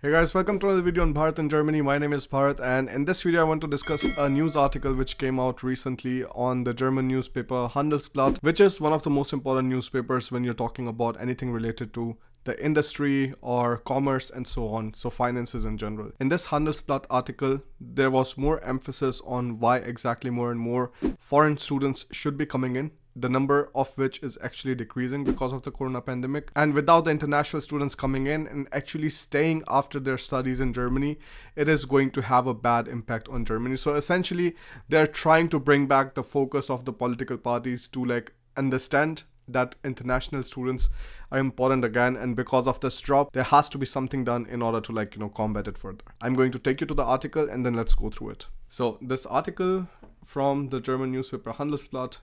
Hey guys, welcome to another video on Bharat and Germany. My name is Bharat, and in this video I want to discuss a news article which came out recently on the German newspaper Handelsblatt, which is one of the most important newspapers when you're talking about anything related to the industry or commerce and so on, so finances in general. In this Handelsblatt article, there was more emphasis on why exactly more and more foreign students should be coming in, the number of which is actually decreasing because of the corona pandemic. And without the international students coming in and actually staying after their studies in Germany, it is going to have a bad impact on Germany. So essentially, they're trying to bring back the focus of the political parties to understand that international students are important again, and because of this drop there has to be something done in order to combat it further. I'm going to take you to the article and then let's go through it. So this article from the German newspaper Handelsblatt,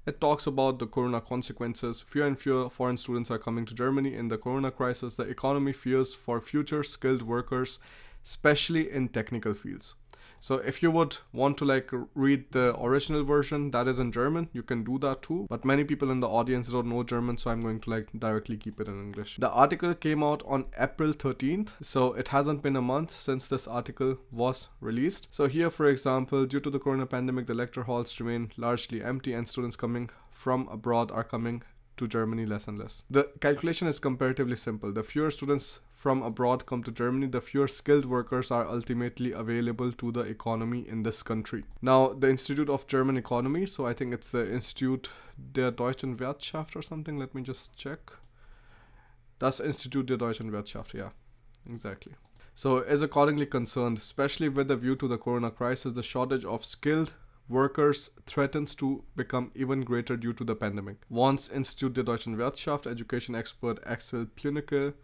it talks about the corona consequences. Fewer and fewer foreign students are coming to Germany in the corona crisis. The economy fears for future skilled workers, especially in technical fields. So if you would want to read the original version that is in German, you can do that too. But many people in the audience don't know German, so I'm going to directly keep it in English. The article came out on April 13th, so it hasn't been a month since this article was released. So here, for example, due to the corona pandemic, the lecture halls remain largely empty and students coming from abroad are coming to Germany less and less. The calculation is comparatively simple. The fewer students from abroad come to Germany, the fewer skilled workers are ultimately available to the economy in this country. Now, the Institute of German Economy, so I think it's the Institut der Deutschen Wirtschaft or something. Let me just check. Das Institut der Deutschen Wirtschaft, yeah, exactly. So is accordingly concerned, especially with a view to the corona crisis, the shortage of skilled workers threatens to become even greater due to the pandemic. Once Institut der Deutschen Wirtschaft education expert Axel Plünicke.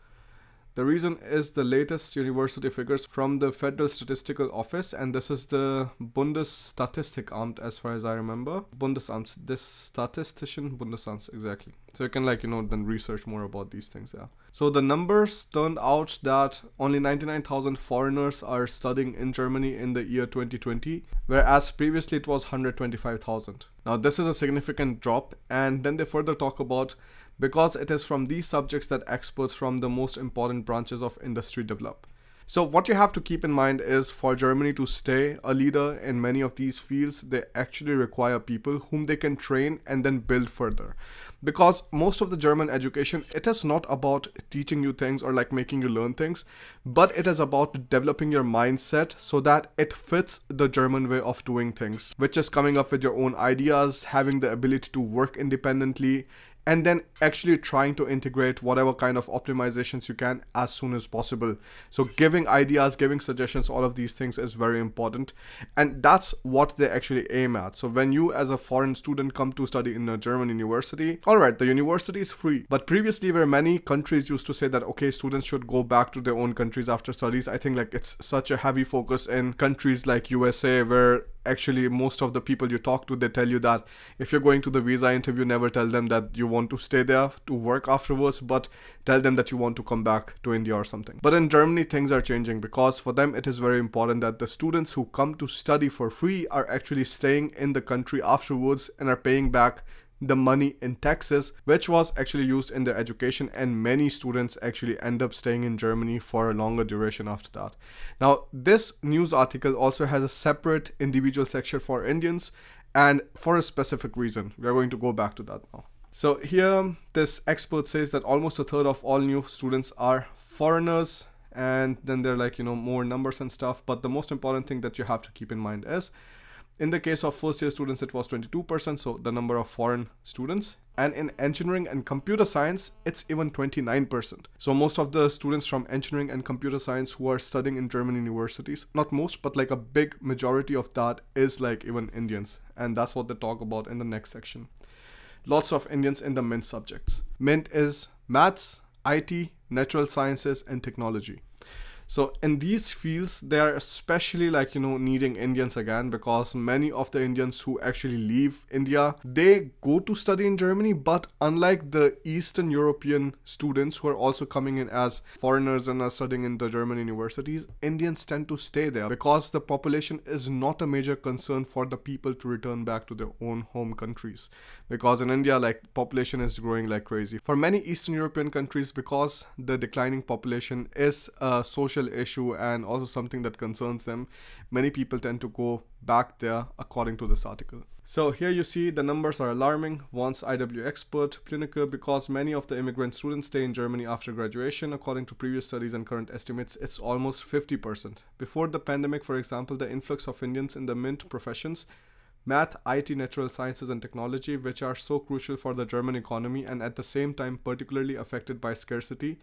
The reason is the latest university figures from the Federal Statistical Office, and this is the Bundesstatistikamt as far as I remember. Bundesamt, this statistician, Bundesamt, exactly. So you can then research more about these things there. So the numbers turned out that only 99,000 foreigners are studying in Germany in the year 2020, whereas previously it was 125,000. Now this is a significant drop, and then they further talk about because it is from these subjects that experts from the most important branches of industry develop. So what you have to keep in mind is for Germany to stay a leader in many of these fields, they actually require people whom they can train and then build further. Because most of the German education, it is not about teaching you things or making you learn things, but it is about developing your mindset so that it fits the German way of doing things, which is coming up with your own ideas, having the ability to work independently, and then actually trying to integrate whatever kind of optimizations you can as soon as possible. So giving ideas, giving suggestions, all of these things is very important, and that's what they actually aim at. So when you as a foreign student come to study in a German university, alright, the university is free, but previously where many countries used to say that okay, students should go back to their own countries after studies, I think it's such a heavy focus in countries like USA, where actually most of the people you talk to, they tell you that if you're going to the visa interview, never tell them that you want to stay there to work afterwards, but tell them that you want to come back to India or something. But in Germany things are changing, because for them it is very important that the students who come to study for free are actually staying in the country afterwards and are paying back the money in taxes, which was actually used in their education, and many students actually end up staying in Germany for a longer duration after that. Now this news article also has a separate individual section for Indians, and for a specific reason. We are going to go back to that now. So here this expert says that almost a third of all new students are foreigners, and then they're more numbers and stuff, but the most important thing that you have to keep in mind is in the case of first year students, it was 22%, so the number of foreign students. And in engineering and computer science, it's even 29%. So most of the students from engineering and computer science who are studying in German universities, not most, but a big majority of that is even Indians. And that's what they talk about in the next section. Lots of Indians in the MINT subjects. MINT is maths, IT, natural sciences, and technology. So in these fields, they are especially needing Indians again, because many of the Indians who actually leave India, they go to study in Germany, but unlike the Eastern European students who are also coming in as foreigners and are studying in the German universities, Indians tend to stay there because the population is not a major concern for the people to return back to their own home countries. Because in India, population is growing like crazy. For many Eastern European countries, because the declining population is a social social issue and also something that concerns them, many people tend to go back there according to this article. So here you see the numbers are alarming, wants IW expert, Pliniker, because many of the immigrant students stay in Germany after graduation. According to previous studies and current estimates, it's almost 50%. Before the pandemic, for example, the influx of Indians in the MINT professions, math, IT, natural sciences and technology, which are so crucial for the German economy and at the same time particularly affected by scarcity,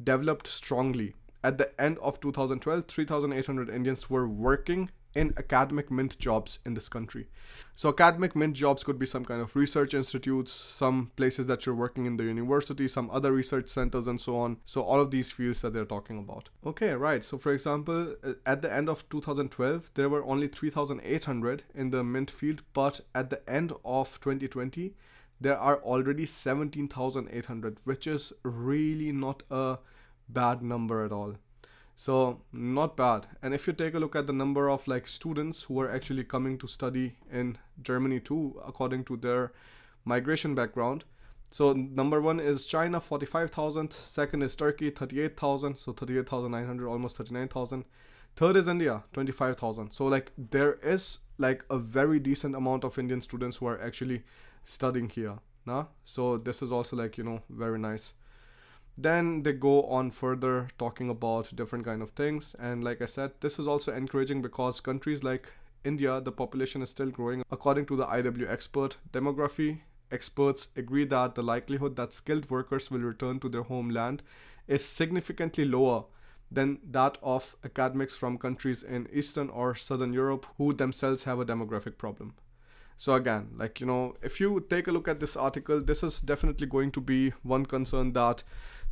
developed strongly. At the end of 2012, 3,800 Indians were working in academic MINT jobs in this country. So academic MINT jobs could be some kind of research institutes, some places that you're working in the university, some other research centers and so on. So all of these fields that they're talking about. Okay, right. So for example, at the end of 2012, there were only 3,800 in the MINT field, but at the end of 2020, there are already 17,800, which is really not a bad number at all. So not bad. And if you take a look at the number of like students who are actually coming to study in Germany too, according to their migration background. So number one is China, 45,000. Second is Turkey, 38,000. So 38,900, almost 39,000. Third is India, 25,000. So like there is like a very decent amount of Indian students who are actually studying here. Nah? So this is also like, you know, very nice. Then they go on further talking about different kind of things, and like I said, this is also encouraging because countries like India, the population is still growing. According to the IW expert demography, experts agree that the likelihood that skilled workers will return to their homeland is significantly lower than that of academics from countries in Eastern or Southern Europe who themselves have a demographic problem. So again, like, you know, if you take a look at this article, this is definitely going to be one concern that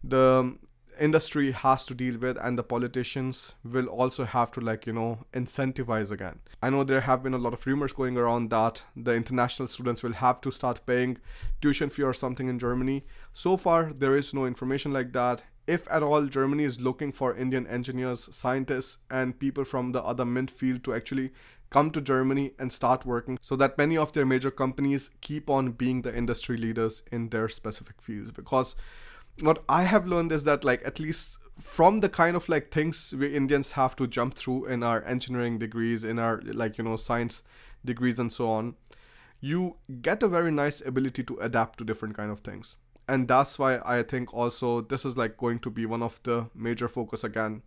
the industry has to deal with, and the politicians will also have to, like, you know, incentivize again. I know there have been a lot of rumors going around that the international students will have to start paying tuition fee or something in Germany. So far, there is no information like that. If at all, Germany is looking for Indian engineers, scientists, and people from the other MINT field to actually come to Germany and start working so that many of their major companies keep on being the industry leaders in their specific fields. Because what I have learned is that, like, at least from the kind of like things we Indians have to jump through in our engineering degrees, in our, like, you know, science degrees and so on, you get a very nice ability to adapt to different kind of things. And that's why I think also this is like going to be one of the major focus again.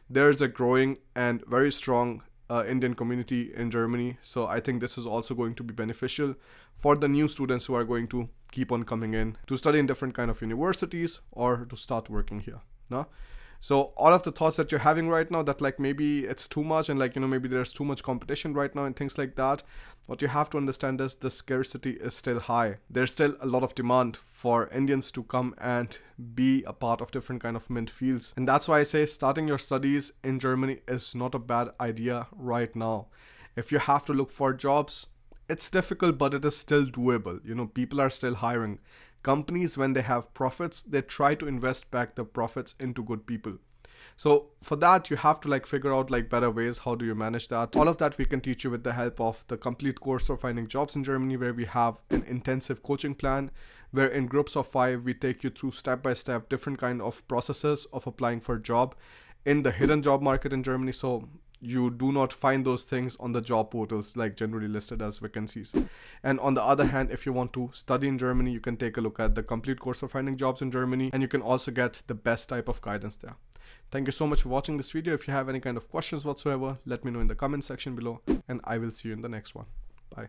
There's a growing and very strong Indian community in Germany. So I think this is also going to be beneficial for the new students who are going to keep on coming in to study in different kind of universities or to start working here. No? So all of the thoughts that you're having right now that like maybe it's too much and like, you know, maybe there's too much competition right now and things like that, what you have to understand is the scarcity is still high. There's still a lot of demand for Indians to come and be a part of different kind of MINT fields. And that's why I say starting your studies in Germany is not a bad idea right now. If you have to look for jobs, it's difficult, but it is still doable. You know, people are still hiring. Companies, when they have profits, they try to invest back the profits into good people. So for that, you have to like figure out like better ways. How do you manage that? All of that we can teach you with the help of the complete course for finding jobs in Germany, where we have an intensive coaching plan, where in groups of 5, we take you through step by step different kind of processes of applying for a job in the hidden job market in Germany. So you do not find those things on the job portals like generally listed as vacancies. And on the other hand, if you want to study in Germany, you can take a look at the complete course for finding jobs in Germany, and you can also get the best type of guidance there. Thank you so much for watching this video. If you have any kind of questions whatsoever, let me know in the comment section below, and I will see you in the next one. Bye.